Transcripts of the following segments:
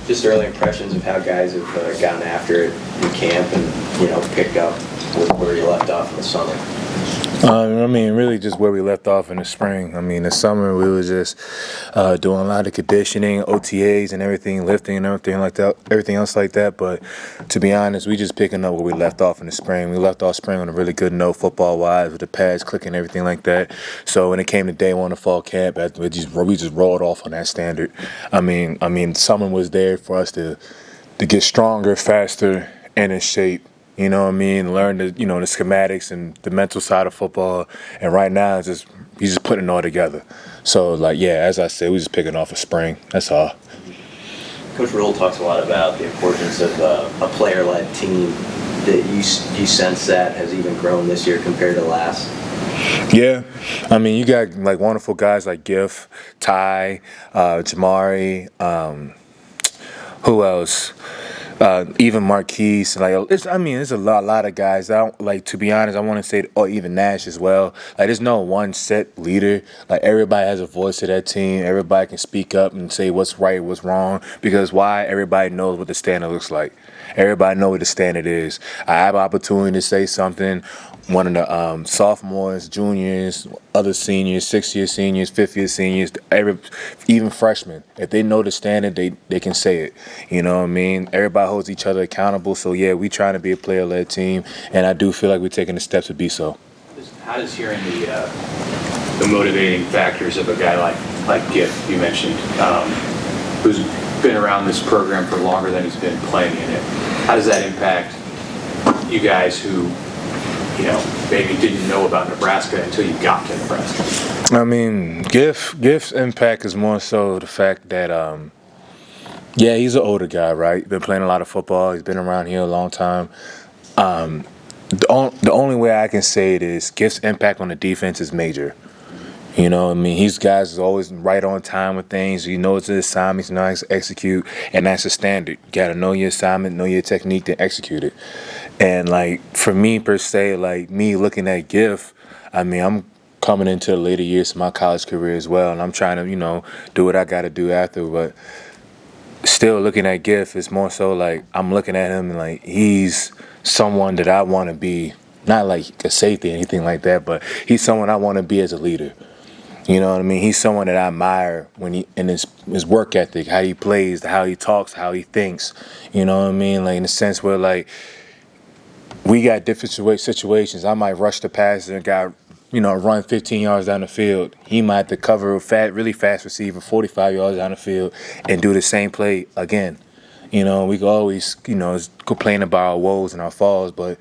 just early impressions of how guys have gotten after it in camp and picked up where you left off in the summer? I mean, really just where we left off in the spring. I mean, the summer we was just doing a lot of conditioning, OTAs and everything, lifting and everything like that, everything else like that. But to be honest, we just picking up where we left off in the spring. We left off spring on a really good note football-wise with the pads clicking and everything like that. So when it came to day one of fall camp, we just rolled off on that standard. I mean, summer was there for us to get stronger, faster, and in shape. You know what I mean? Learn the schematics and the mental side of football. And right now, he's just putting it all together. So, as I said, we just picking off a spring. That's all. Coach Roll talks a lot about the importance of a player-led team. That you sense that has even grown this year compared to last? Yeah. I mean, you got wonderful guys like Giff, Ty, Jamari, who else? Even Marquise, there's a lot of guys. I don't to be honest. I want to say, or even Nash as well. There's no one set leader. Everybody has a voice to that team. Everybody can speak up and say what's right, what's wrong. Because why? Everybody knows what the standard looks like. Everybody knows what the standard is. I have an opportunity to say something. One of the sophomores, juniors, other seniors, 6th-year seniors, 5th-year seniors, even freshmen, if they know the standard, they can say it. You know what I mean? Everybody holds each other accountable. So, yeah, we trying to be a player-led team, and I do feel like we're taking the steps to be so. How does hearing the motivating factors of a guy like Giff, you mentioned, who's been around this program for longer than he's been playing in it, how does that impact you guys who maybe didn't know about Nebraska until you got to Nebraska? I mean, Giff's impact is more so the fact that, he's an older guy, right? Been playing a lot of football. He's been around here a long time. The only way I can say it is Giff's impact on the defense is major. You know what I mean? He's guys is always right on time with things. You know it's his assignments, you know how to execute, and that's the standard. You got to know your assignment, know your technique, then execute it. And, for me, per se, me looking at Giff, I mean, I'm coming into the later years of my college career as well, and I'm trying to, do what I got to do after. But still looking at Giff, it's more so I'm looking at him and, he's someone that I want to be, not like a safety or anything like that, but he's someone I want to be as a leader. You know what I mean? He's someone that I admire in his work ethic, how he plays, how he talks, how he thinks. You know what I mean? In the sense where, we got different situations. I might rush the passer and run 15 yards down the field. He might have to cover a really fast receiver 45 yards down the field and do the same play again. We can always, complain about our woes and our falls, but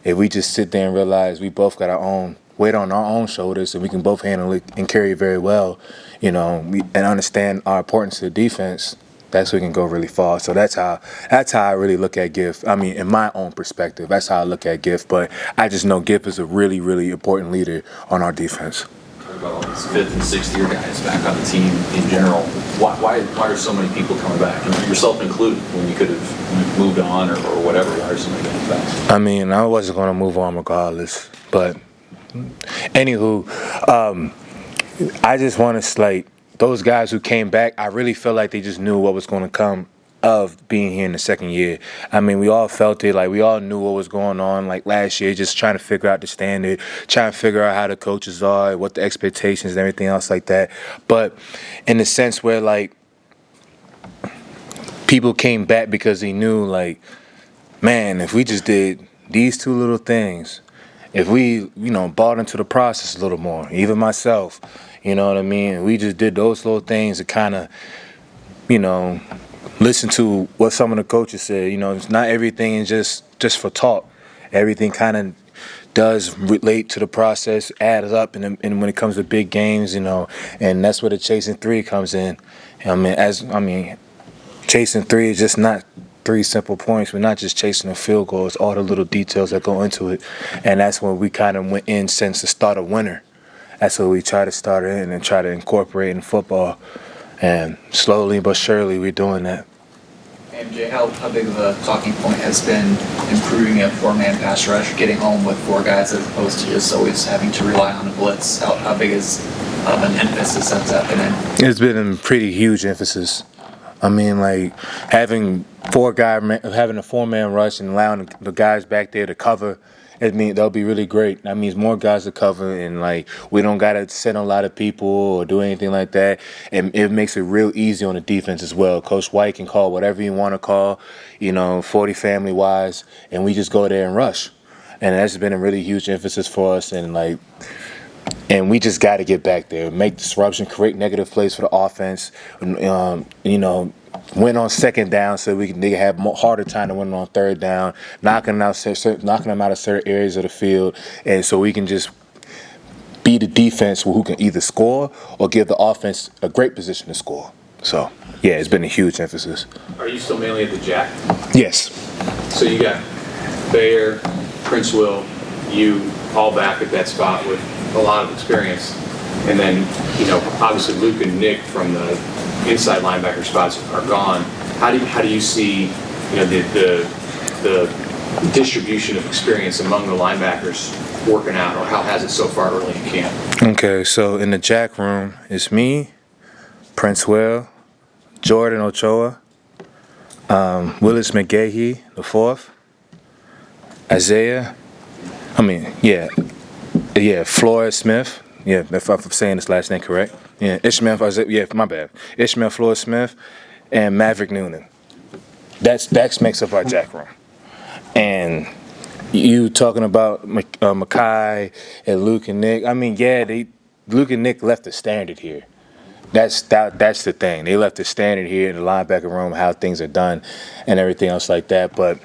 if we just sit there and realize we both got our own weight on our own shoulders and we can both handle it and carry it very well, and understand our importance to the defense, that's where we can go really far. So that's how I really look at Giff. I mean, in my own perspective, that's how I look at Giff. But I just know Giff is a really, really important leader on our defense. Talk about all these 5th and 6th year guys back on the team in general. Why are so many people coming back? Yourself included, when you could have moved on or whatever. Why are so many coming back? I mean, I wasn't going to move on regardless. But anywho, I just want to those guys who came back, I really feel like they just knew what was going to come of being here in the second year. I mean, we all felt it. We all knew what was going on, last year, just trying to figure out the standard, trying to figure out how the coaches are, what the expectations and everything else like that. But in the sense where, people came back because they knew, man, if we just did these two little things, if we, bought into the process a little more, even myself, you know what I mean? We just did those little things to kind of, listen to what some of the coaches said. It's not everything is just for talk. Everything kind of does relate to the process, adds up, and when it comes to big games, and that's where the chasing three comes in. Chasing three is just not 3 simple points. We're not just chasing a field goal. It's all the little details that go into it. And that's when we kind of went in since the start of winter. That's what we try to start in and try to incorporate in football. And slowly but surely we're doing that. MJ, how big of a talking point has been improving a 4-man pass rush, getting home with 4 guys as opposed to just always having to rely on a blitz? How big is an emphasis that's happening? It's been a pretty huge emphasis. I mean, like having having a 4-man rush and allowing the guys back there to cover. That'll be really great. That means more guys to cover, and like we don't gotta send a lot of people or do anything like that. And it makes it real easy on the defense as well. Coach White can call whatever you want to call, 40 family wise, and we just go there and rush. And that's been a really huge emphasis for us. And we just got to get back there, make disruption, create negative plays for the offense. Win on second down so they can have harder time to win on third down, knocking them out of certain areas of the field, and so we can just be the defense who can either score or give the offense a great position to score. So, yeah, it's been a huge emphasis. Are you still mainly at the Jack? Yes. So you got Bayer, Prince Will, you all back at that spot with a lot of experience. And then, obviously Luke and Nick from the inside linebacker spots are gone. How do you see, the distribution of experience among the linebackers working out, or how has it so far early in camp? Okay, so in the Jack room, it's me, Prince Will, Jordan Ochoa, Willis McGahee, the fourth, Flores Smith. Yeah, if I'm saying this last name correct. Yeah, my bad. Ishmael Flores Smith and Maverick Noonan. That makes up our Jack room. And you talking about Makai and Luke and Nick. I mean, Luke and Nick left the standard here. That's the thing. They left the standard here in the linebacker room, how things are done and everything else like that. But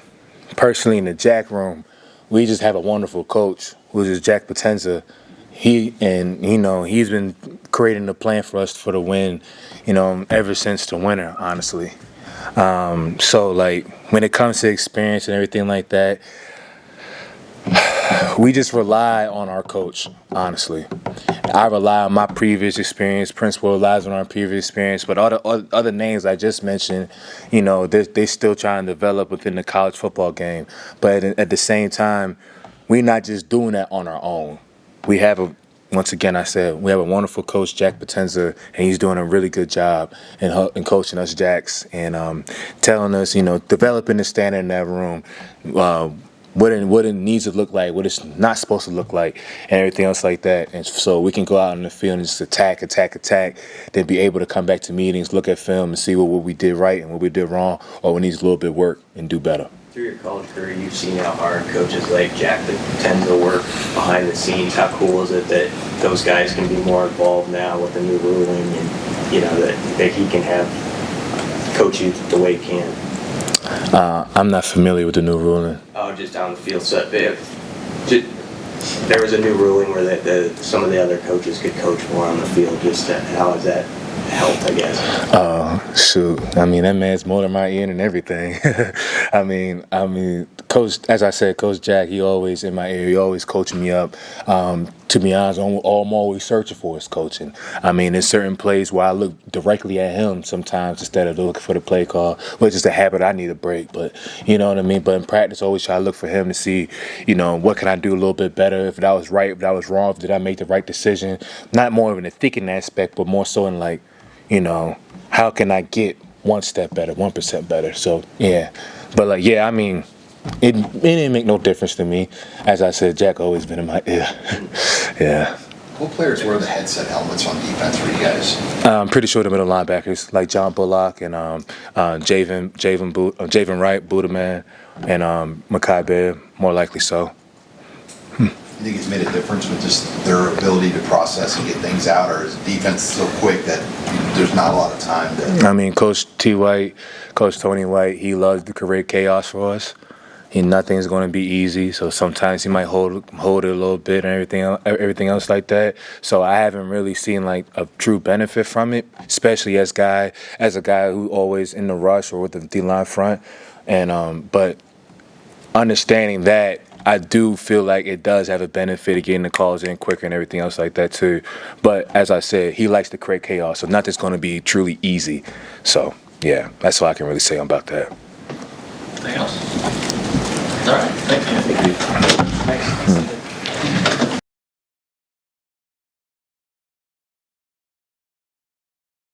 personally in the Jack room, we just have a wonderful coach who's just Jack Potenza. He's been creating the plan for us for the win, ever since the winter, honestly. So like when it comes to experience and everything like that, we just rely on our coach, honestly. I rely on my previous experience. Prince Will relies on our previous experience. But all the other names I just mentioned, they still trying to develop within the college football game. But at the same time, we're not just doing that on our own. We have a wonderful coach, Jack Potenza, and he's doing a really good job in coaching us Jacks and telling us, developing the standard in that room, what it needs to look like, what it's not supposed to look like, and everything else like that. And so we can go out in the field and just attack, then be able to come back to meetings, look at film, and see what we did right and what we did wrong, or what needs a little bit of work and do better. Through your college career, you've seen how hard coaches like Jack tend to work behind the scenes. How cool is it that those guys can be more involved now with the new ruling, and that he can have coach you the way he can? I'm not familiar with the new ruling. Oh, just on the field. So there was a new ruling where some of the other coaches could coach more on the field. How has that helped, I guess? Shoot. I mean, that man's more than my ear and everything. I mean, Coach, as I said, Coach Jack, he always in my ear. He always coaching me up. To be honest, all I'm always searching for is coaching. I mean, there's certain plays where I look directly at him sometimes instead of looking for the play call, which is a habit I need to break. But you know what I mean? But in practice, I always try to look for him to see, what can I do a little bit better? If that was right, if that was wrong, did I make the right decision? Not more in the thinking aspect, but more so in like, how can I get 1 step better, 1% better? So, yeah. But, I mean, it didn't make no difference to me. As I said, Jack always been in my ear. Yeah. What players wear the headset helmets on defense for you guys? I'm pretty sure the middle linebackers, like John Bullock and Javen Wright, Buddha Man, and Makai Baer, more likely so. You think it's made a difference with just their ability to process and get things out, or is defense so quick that there's not a lot of time to... I mean, Coach Tony White, he loves to create chaos for us. Nothing's going to be easy, so sometimes he might hold it a little bit and everything else like that. So I haven't really seen like a true benefit from it, especially as a guy who always in the rush or with the D-line front. And but understanding that, I do feel like it does have a benefit of getting the calls in quicker and everything else like that too. But as I said, he likes to create chaos, so nothing's going to be truly easy. So yeah, that's all I can really say about that. Anything else? All right, thank you. Thanks.